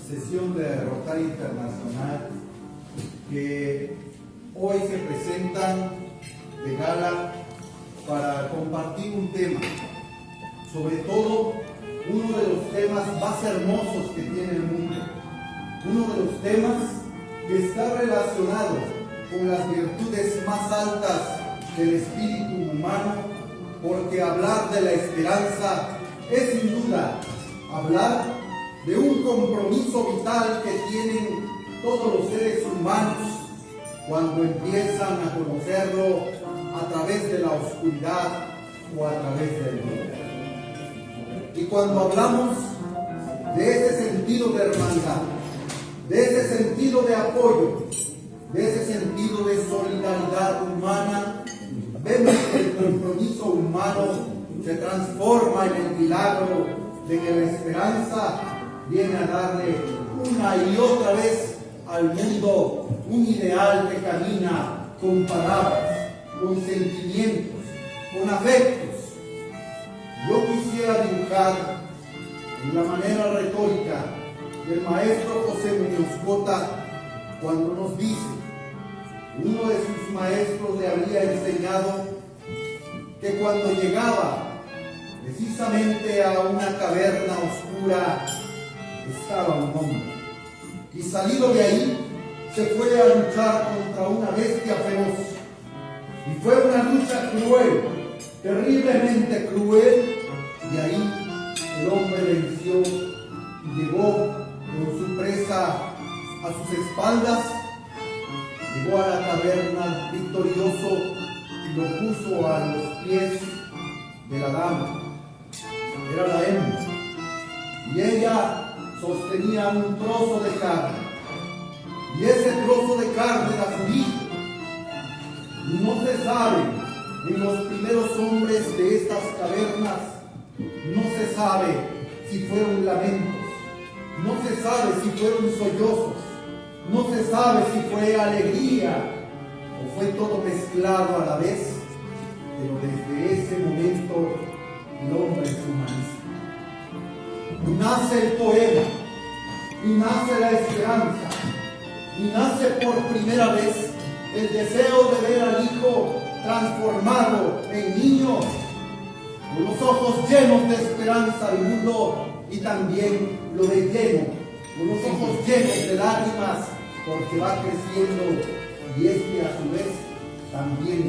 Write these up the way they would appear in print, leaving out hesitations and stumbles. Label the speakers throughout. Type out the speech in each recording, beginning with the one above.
Speaker 1: Sesión de Rotario Internacional que hoy se presentan de gala para compartir un tema, sobre todo uno de los temas más hermosos que tiene el mundo, uno de los temas que está relacionado con las virtudes más altas del espíritu humano, porque hablar de la esperanza es sin duda hablar de un compromiso vital que tienen todos los seres humanos cuando empiezan a conocerlo a través de la oscuridad o a través del mundo. Y cuando hablamos de ese sentido de hermandad, de ese sentido de apoyo, de ese sentido de solidaridad humana, vemos que el compromiso humano se transforma en el milagro de que la esperanza viene a darle una y otra vez al mundo un ideal que camina con palabras, con sentimientos, con afectos. Yo quisiera dibujar en la manera retórica del maestro José Muñoz Cota cuando nos dice: uno de sus maestros le había enseñado que cuando llegaba precisamente a una caverna oscura estaba un hombre, y salido de ahí se fue a luchar contra una bestia feroz, y fue una lucha cruel, terriblemente cruel, y ahí el hombre venció y llegó con su presa a sus espaldas, llegó a la caverna victorioso y lo puso a los pies de la dama. Era la hembra, y ella sostenía un trozo de carne, y ese trozo de carne era su hijo. No se sabe, en los primeros hombres de estas cavernas, no se sabe si fueron lamentos, no se sabe si fueron sollozos, no se sabe si fue alegría o fue todo mezclado a la vez, pero desde ese momento el hombre se humaniza. Nace el poema, y nace la esperanza, y nace por primera vez el deseo de ver al hijo transformado en niño, con los ojos llenos de esperanza al mundo, y también lo ve lleno, con los ojos llenos de lágrimas, porque va creciendo, y es que a su vez también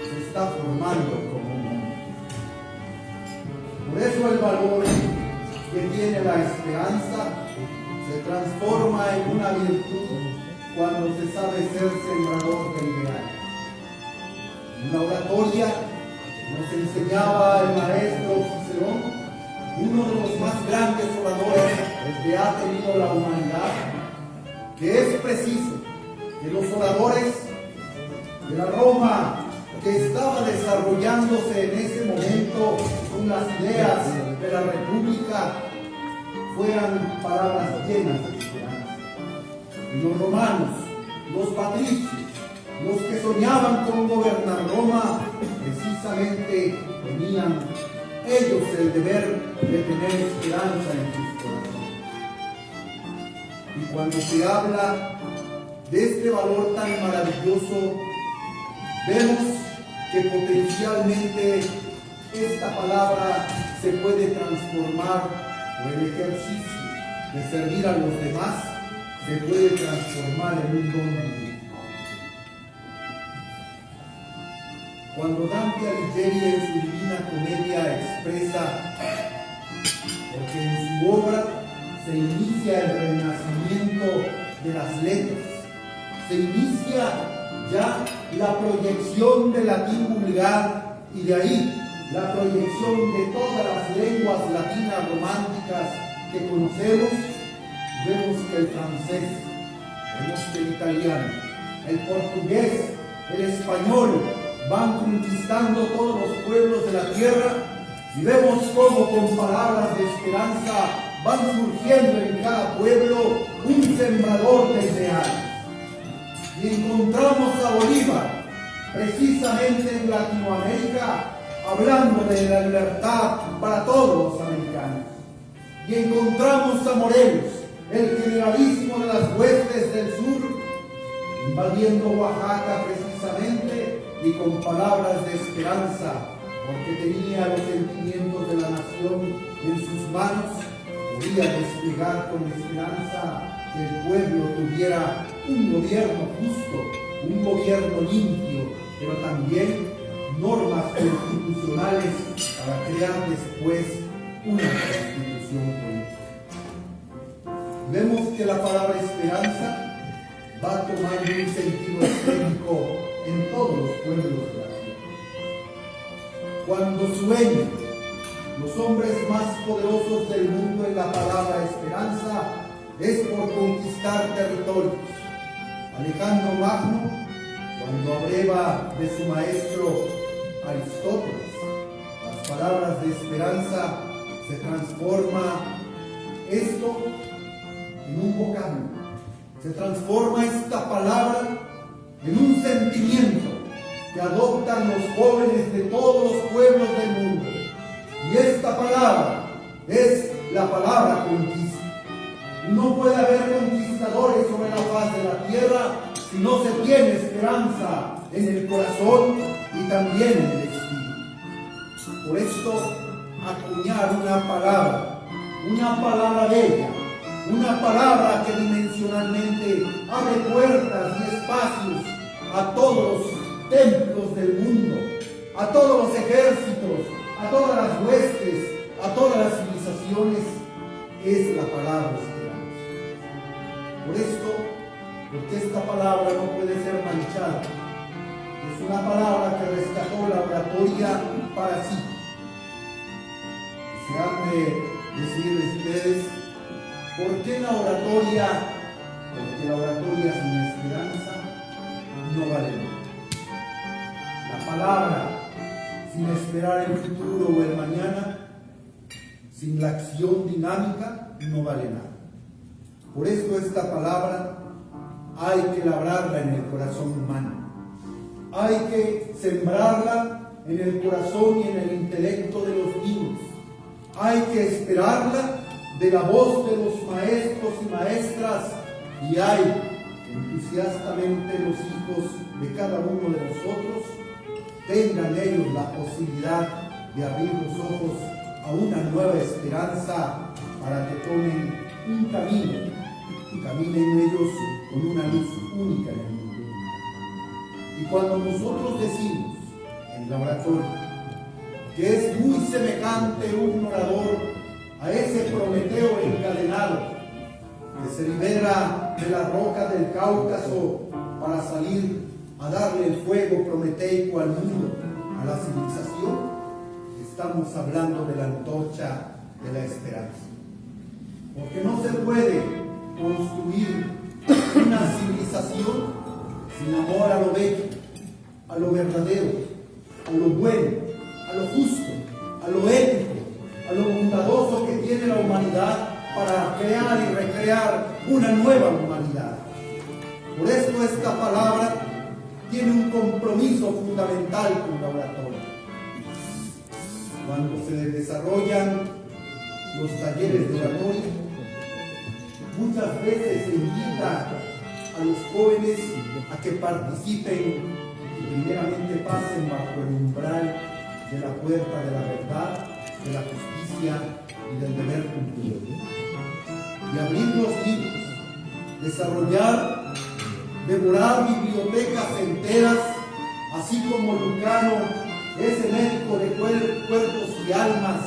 Speaker 1: se está formando como un hombre. Por eso el valor que tiene la esperanza se transforma en una virtud cuando se sabe ser sembrador de ideal. En la oratoria nos enseñaba el maestro Cicerón, uno de los más grandes oradores que ha tenido la humanidad, que es preciso que los oradores de la Roma que estaba desarrollándose en ese momento con las ideas de la República fueran palabras llenas de esperanza. Y los romanos, los patricios, los que soñaban con gobernar Roma, precisamente tenían ellos el deber de tener esperanza en sus corazones. Y cuando se habla de este valor tan maravilloso, vemos que potencialmente esta palabra se puede transformar, o el ejercicio de servir a los demás se puede transformar en un don divino. Cuando Dante Alighieri en su Divina Comedia expresa, porque en su obra se inicia el renacimiento de las letras, se inicia ya la proyección del latín vulgar, y de ahí la proyección de todas las lenguas latinas románticas que conocemos. Vemos que el francés, vemos que el italiano, el portugués, el español van conquistando todos los pueblos de la tierra, y vemos cómo con palabras de esperanza van surgiendo en cada pueblo un sembrador de ideales. Y encontramos a Bolívar precisamente en Latinoamérica hablando de la libertad para todos los americanos. y encontramos a Morelos, el generalísimo de las huestes del sur, invadiendo Oaxaca precisamente y con palabras de esperanza, porque tenía los sentimientos de la nación en sus manos, podía desplegar con esperanza que el pueblo tuviera un gobierno justo, un gobierno limpio, pero también normas constitucionales para crear después una constitución política. Vemos que la palabra esperanza va tomando un sentido estético en todos los pueblos de la tierra. Cuando sueñan los hombres más poderosos del mundo en la palabra esperanza, es por conquistar territorios. Alejandro Magno, cuando abreva de su maestro Aristóteles las palabras de esperanza, se transforma esto en un vocablo. Se transforma esta palabra en un sentimiento que adoptan los jóvenes de todos los pueblos del mundo. Y esta palabra es la palabra conquista. No puede haber conquistadores sobre la faz de la tierra si no se tiene esperanza en el corazón y también en el espíritu. Por esto, acuñar una palabra bella, una palabra que dimensionalmente abre puertas y espacios a todos los templos del mundo, a todos los ejércitos, a todas las huestes, a todas las civilizaciones, es la palabra esperanza. Por esto, porque esta palabra no puede ser manchada, es una palabra que rescató la oratoria para sí. Se han de decirles ustedes, ¿por qué la oratoria? Porque la oratoria sin esperanza no vale nada. La palabra sin esperar el futuro o el mañana, sin la acción dinámica, no vale nada. Por eso esta palabra hay que labrarla en el corazón humano. Hay que sembrarla en el corazón y en el intelecto de los niños. Hay que esperarla de la voz de los maestros y maestras, y hay que entusiastamente los hijos de cada uno de nosotros tengan ellos la posibilidad de abrir los ojos a una nueva esperanza para que tomen un camino y caminen ellos con una luz única en el mundo. Y cuando nosotros decimos en la oratoria que es muy semejante un orador a ese Prometeo encadenado que se libera de la roca del Cáucaso para salir a darle el fuego prometeico al mundo, a la civilización, estamos hablando de la antorcha de la esperanza. Porque no se puede construir una civilización sin amor a lo bello, a lo verdadero, a lo bueno, a lo justo, a lo ético, a lo bondadoso que tiene la humanidad para crear y recrear una nueva humanidad. Por esto esta palabra tiene un compromiso fundamental con la oratoria. Cuando se desarrollan los talleres de oratoria, muchas veces se invita a los jóvenes a que participen y primeramente pasen bajo el umbral de la puerta de la verdad, de la justicia y del deber cumplido. Y abrir los libros, desarrollar, devorar bibliotecas enteras, así como Lucano, ese médico de cuerpos y almas,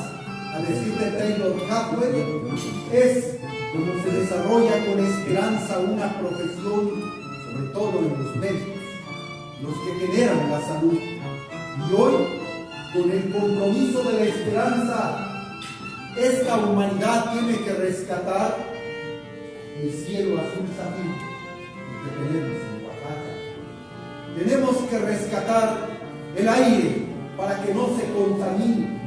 Speaker 1: a decir de Taylor Hathaway, es como se desarrolla con esperanza una profesión, sobre todo en los médicos, los que generan la salud. Y hoy, con el compromiso de la esperanza, esta humanidad tiene que rescatar el cielo azul zafiro que tenemos en Oaxaca. Tenemos que rescatar el aire para que no se contamine.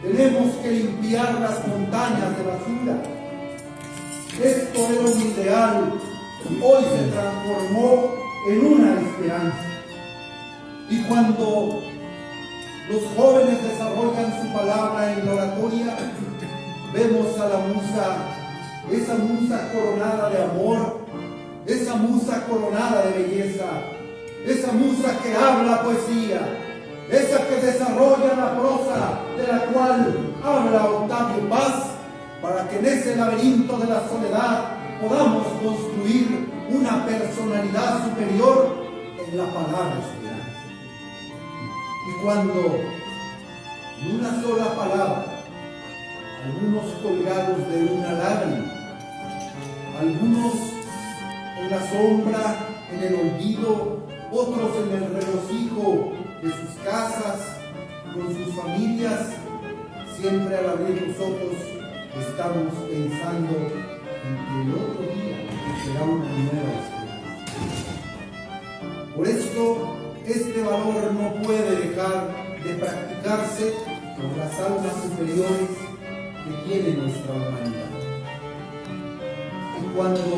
Speaker 1: Tenemos que limpiar las montañas de basura. Esto era un ideal y hoy se transformó en una esperanza. Y cuando los jóvenes desarrollan su palabra en la oratoria, vemos a la musa, esa musa coronada de amor, esa musa coronada de belleza, esa musa que habla poesía, esa que desarrolla la prosa de la cual habla Octavio Paz, para que en ese laberinto de la soledad podamos construir una personalidad superior en la palabra esperanza. Y cuando en una sola palabra, algunos colgados de una lágrima, algunos en la sombra, en el olvido, otros en el regocijo de sus casas, con sus familias, siempre al abrir los ojos estamos pensando en que el otro día será una nueva esperanza. Por esto, este valor no puede dejar de practicarse por las almas superiores que tiene nuestra humanidad. Y cuando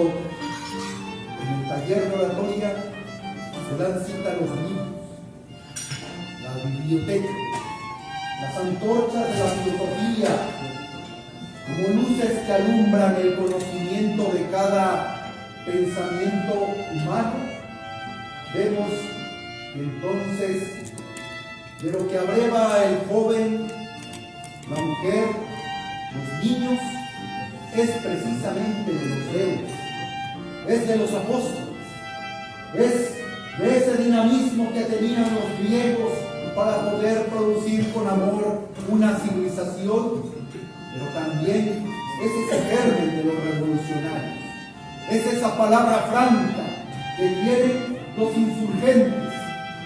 Speaker 1: en el taller de oratoria se dan cita los libros, la biblioteca, las antorchas de la filosofía, como luces que alumbran el conocimiento de cada pensamiento humano, vemos que entonces de lo que abreva el joven, la mujer, los niños, es precisamente de los héroes, es de los apóstoles, es de ese dinamismo que tenían los griegos para poder producir con amor una civilización, pero también es ese germen de los revolucionarios, es esa palabra franca que tienen los insurgentes,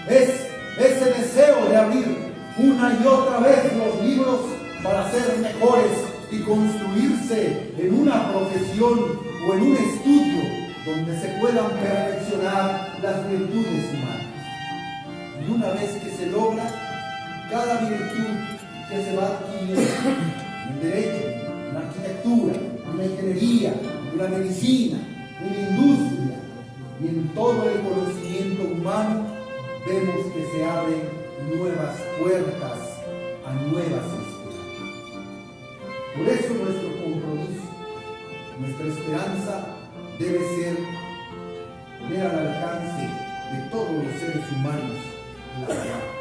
Speaker 1: es ese deseo de abrir una y otra vez los libros para ser mejores y construirse en una profesión o en un estudio donde se puedan perfeccionar las virtudes humanas. Y una vez que se logra, cada virtud que se va adquiriendo en el derecho, en la arquitectura, en la ingeniería, en la medicina, en la industria y en todo el conocimiento humano, vemos que se abren nuevas puertas a nuevas esperanzas. Por eso nuestro compromiso, nuestra esperanza debe ser poner al alcance de todos los seres humanos la palabra.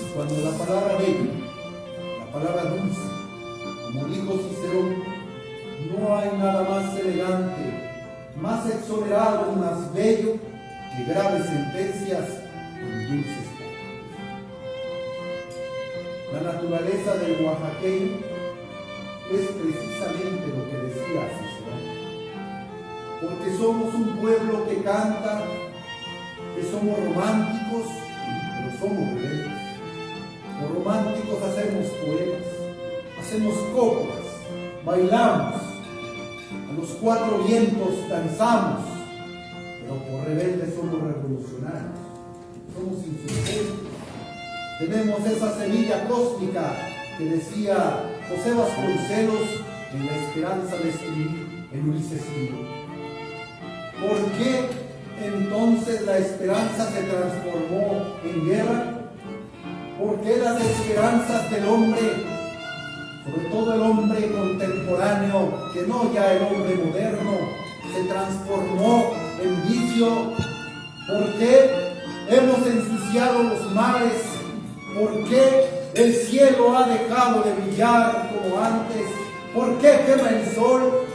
Speaker 1: Y cuando la palabra bella, la palabra dulce, como dijo Cicerón, no hay nada más elegante, más exonerado y más bello que graves sentencias con dulces palabras. La naturaleza del oaxaqueño es precisamente lo que decía Cicerón, porque somos un pueblo que canta, que somos románticos, pero somos rebeldes. Los románticos hacemos poemas, hacemos coplas, bailamos, a los cuatro vientos danzamos, pero por rebeldes somos revolucionarios, somos insurgentes. Tenemos esa semilla cósmica que decía José Vasconcelos en La esperanza de escribir en Ulises Libre. ¿Por qué entonces la esperanza se transformó en guerra? ¿Por qué las esperanzas del hombre, sobre todo el hombre contemporáneo, que no ya el hombre moderno, se transformó en vicio? ¿Por qué hemos ensuciado los mares? ¿Por qué el cielo ha dejado de brillar como antes? ¿Por qué quema el sol?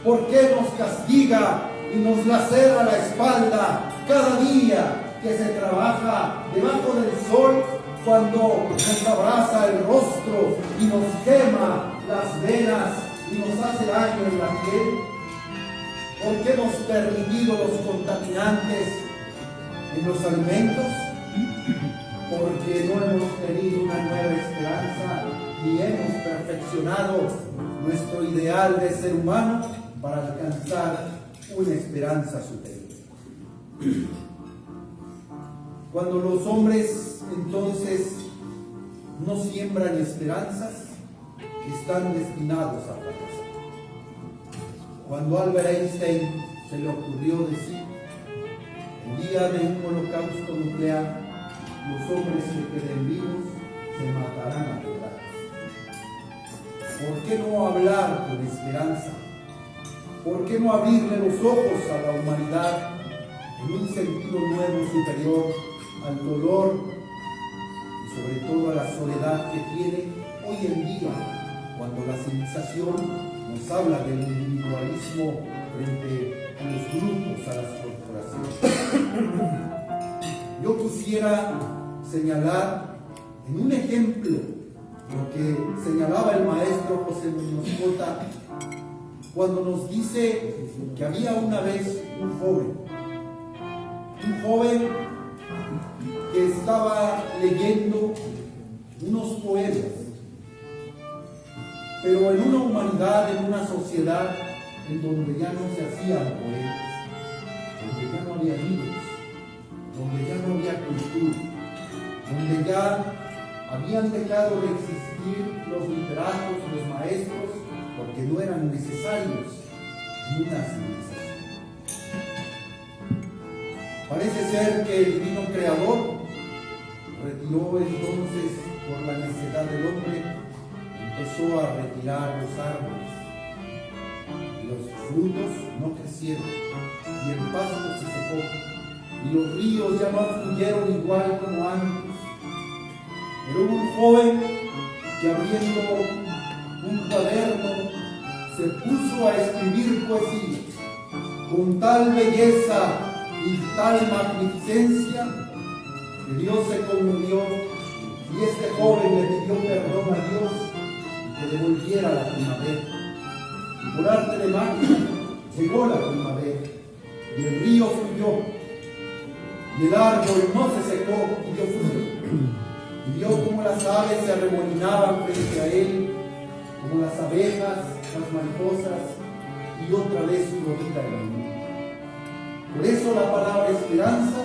Speaker 1: ¿Por qué nos castiga y nos lacera la espalda cada día que se trabaja debajo del sol, cuando nos abraza el rostro y nos quema las venas y nos hace daño en la piel? ¿Por qué hemos permitido los contaminantes en los alimentos? Porque no hemos tenido una nueva esperanza y hemos perfeccionado nuestro ideal de ser humano para alcanzar una esperanza superior. Cuando los hombres entonces no siembran esperanzas, están destinados a fracasar. Cuando Albert Einstein se le ocurrió decir, el día de un holocausto nuclear, los hombres que queden vivos se matarán a pedazos.
Speaker 2: ¿Por qué no hablar con esperanza? ¿Por qué no abrirle los ojos a la humanidad en un sentido nuevo, superior al dolor y sobre todo a la soledad que tiene hoy en día, cuando la civilización nos habla del individualismo frente a los grupos, a las corporaciones? Yo quisiera señalar en un ejemplo lo que señalaba el maestro José Muñoz Cota cuando nos dice que había una vez un joven que estaba leyendo unos poemas, pero en una humanidad, en una sociedad en donde ya no se hacían poemas, donde ya no había libros, donde ya no había cultura, donde ya habían dejado de existir los literatos, los maestros, porque no eran necesarios en una civilización. Parece ser que el divino creador retiró entonces, por la necedad del hombre, empezó a retirar los árboles. Los frutos no crecieron y el pasto se secó y los ríos ya no fluyeron igual como antes. Pero hubo un joven que, abriendo un cuaderno, se puso a escribir poesía con tal belleza y tal magnificencia que Dios se conmovió y este joven le pidió perdón a Dios y que devolviera la primavera. Y por arte de magia llegó la primavera y el río fluyó y el árbol no se secó y dio fruto. Y vio como las aves se arremolinaban frente a él, como las abejas, las mariposas, y otra vez florida en el mundo. Por eso la palabra esperanza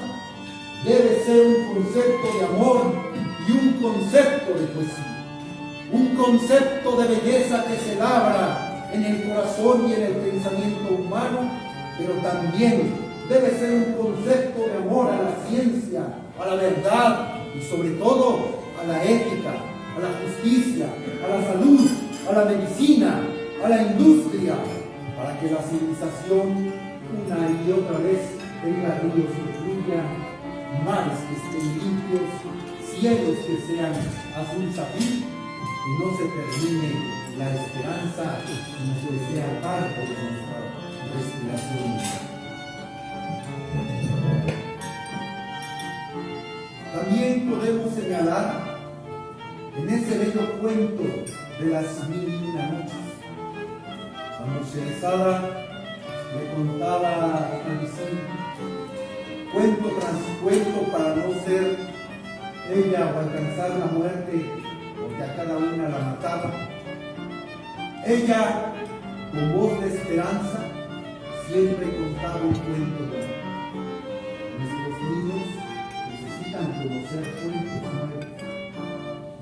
Speaker 2: debe ser un concepto de amor y un concepto de poesía. Un concepto de belleza que se labra en el corazón y en el pensamiento humano, pero también debe ser un concepto de amor a la ciencia, a la verdad, y sobre todo a la ética, a la justicia, a la salud, a la medicina, a la industria, para que la civilización una y otra vez tenga ríos que fluyan, mares que estén limpios, cielos que sean azul zafir, y no se termine la esperanza sino que sea parte de nuestra respiración. También podemos señalar en ese bello cuento de las 1001 noches, cuando Sherezada le contaba a Vicente, cuento tras cuento, para no ser ella o alcanzar la muerte, porque a cada una la mataba. Ella, con voz de esperanza, siempre contaba un cuento de amor. Nuestros niños necesitan conocer cuentos nuevos,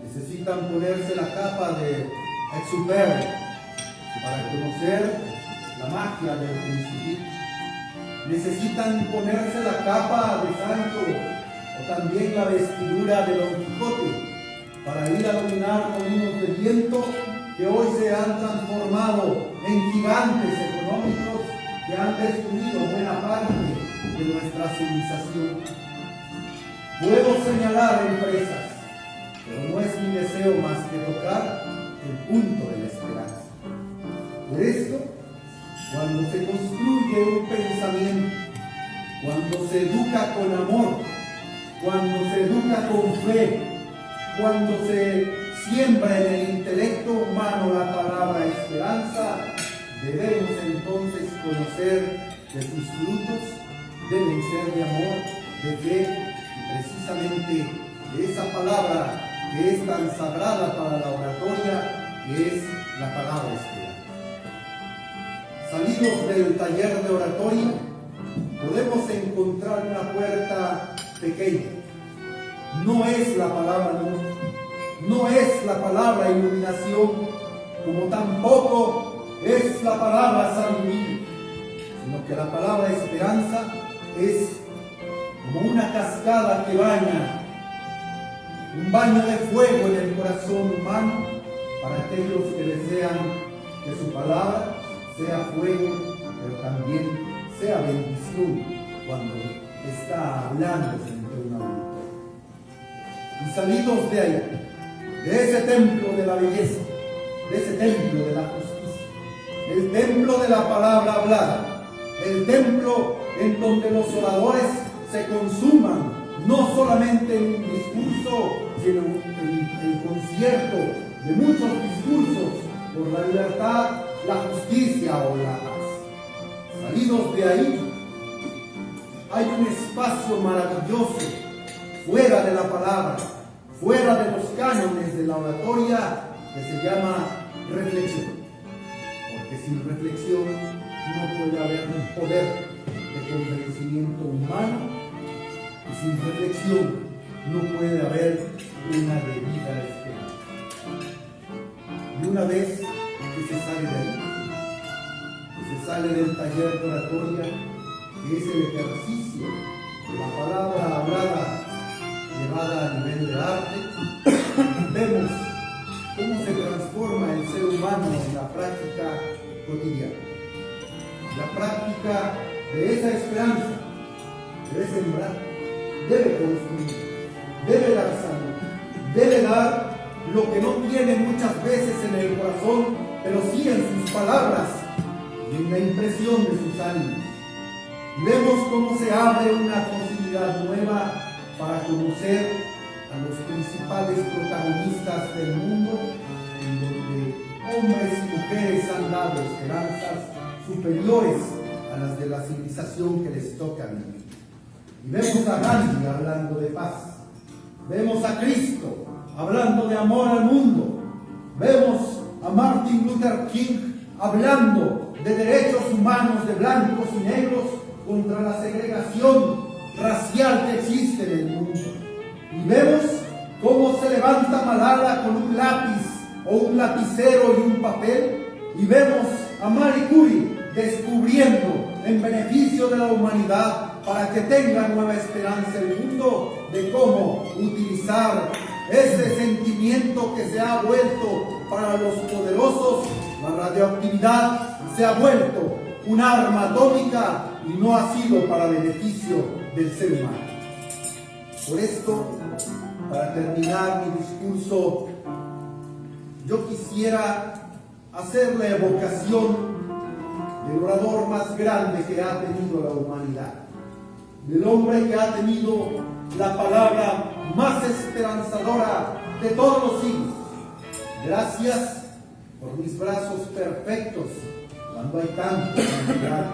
Speaker 2: necesitan ponerse la capa de Exupéry para conocer la magia del Principito, necesitan ponerse la capa de Sancho o también la vestidura de Don Quijote para ir a dominar molinos de viento que hoy se han transformado en gigantes económicos que han destruido buena parte de nuestra civilización. Puedo señalar empresas, pero no es mi deseo más que tocar el punto de la esperanza. Por esto, cuando se construye un pensamiento, cuando se educa con amor, cuando se educa con fe, cuando se siembra en el intelecto humano la palabra esperanza, debemos entonces conocer que sus frutos deben ser de amor, de fe, y precisamente de esa palabra que es tan sagrada para la oratoria, que es la palabra esperanza. Salidos del taller de oratoria, podemos encontrar una puerta pequeña. No es la palabra luz, no es la palabra iluminación, como tampoco es la palabra sabiduría, sino que la palabra esperanza es como una cascada que baña, un baño de fuego en el corazón humano, para aquellos que desean que su palabra sea fuego, pero también sea bendición cuando está hablándose entre una auditorio. Y salidos de ahí, de ese templo de la belleza, de ese templo de la justicia, el templo de la palabra hablada, el templo en donde los oradores se consuman, no solamente en un discurso, sino en el concierto de muchos discursos por la libertad, la justicia o la paz. Salidos de ahí, hay un espacio maravilloso fuera de la palabra, fuera de los cánones de la oratoria, que se llama reflexión. Porque sin reflexión no puede haber un poder de convencimiento humano, y sin reflexión no puede haber una debida esperanza. Y una vez que se sale de ahí, que se sale del taller de oratoria, que es el ejercicio de la palabra hablada llevada a nivel de arte, vemos cómo se transforma el ser humano en la práctica cotidiana. La práctica de esa esperanza debe sembrar, debe construir, debe dar salud, debe dar lo que no tiene muchas veces en el corazón, pero sí en sus palabras y en la impresión de sus ánimos. Vemos cómo se abre una posibilidad nueva para conocer a los principales protagonistas del mundo, en donde hombres y mujeres han dado esperanzas superiores a las de la civilización que les toca vivir. Y vemos a Gandhi hablando de paz, vemos a Cristo hablando de amor al mundo, vemos a Martin Luther King hablando de derechos humanos de blancos y negros contra la segregación racial que existe en el mundo. Y vemos cómo se levanta Malala con un lápiz o un lapicero y un papel, y vemos a Marie Curie descubriendo en beneficio de la humanidad, para que tenga nueva esperanza el mundo, de cómo utilizar ese sentimiento que se ha vuelto para los poderosos. La radioactividad se ha vuelto un arma atómica y no ha sido para beneficio del ser humano. Por esto, para terminar mi discurso, yo quisiera hacer la evocación del orador más grande que ha tenido la humanidad, del hombre que ha tenido la palabra más esperanzadora de todos los siglos. Gracias por mis brazos perfectos cuando hay tanta cantidad.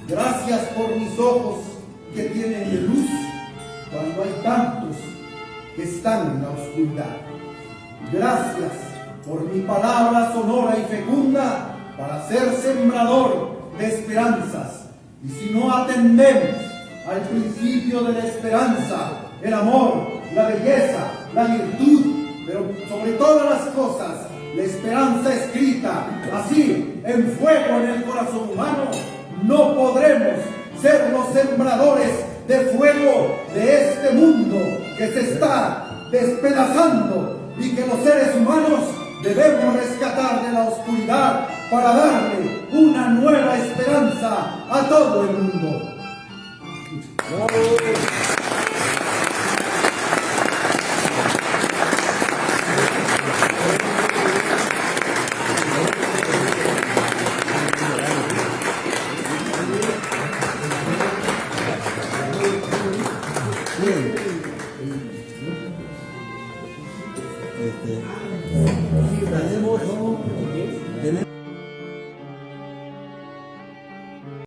Speaker 2: Gracias por mis ojos que tienen de luz cuando hay tantos que están en la oscuridad. Gracias por mi palabra sonora y fecunda para ser sembrador de esperanzas. Y si no atendemos al principio de la esperanza, el amor, la belleza, la virtud, pero sobre todas las cosas, la esperanza escrita así en fuego en el corazón humano, no podremos ser los sembradores de fuego de este mundo que se está despedazando y que los seres humanos debemos rescatar de la oscuridad para darle una nueva esperanza a todo el mundo. Bien.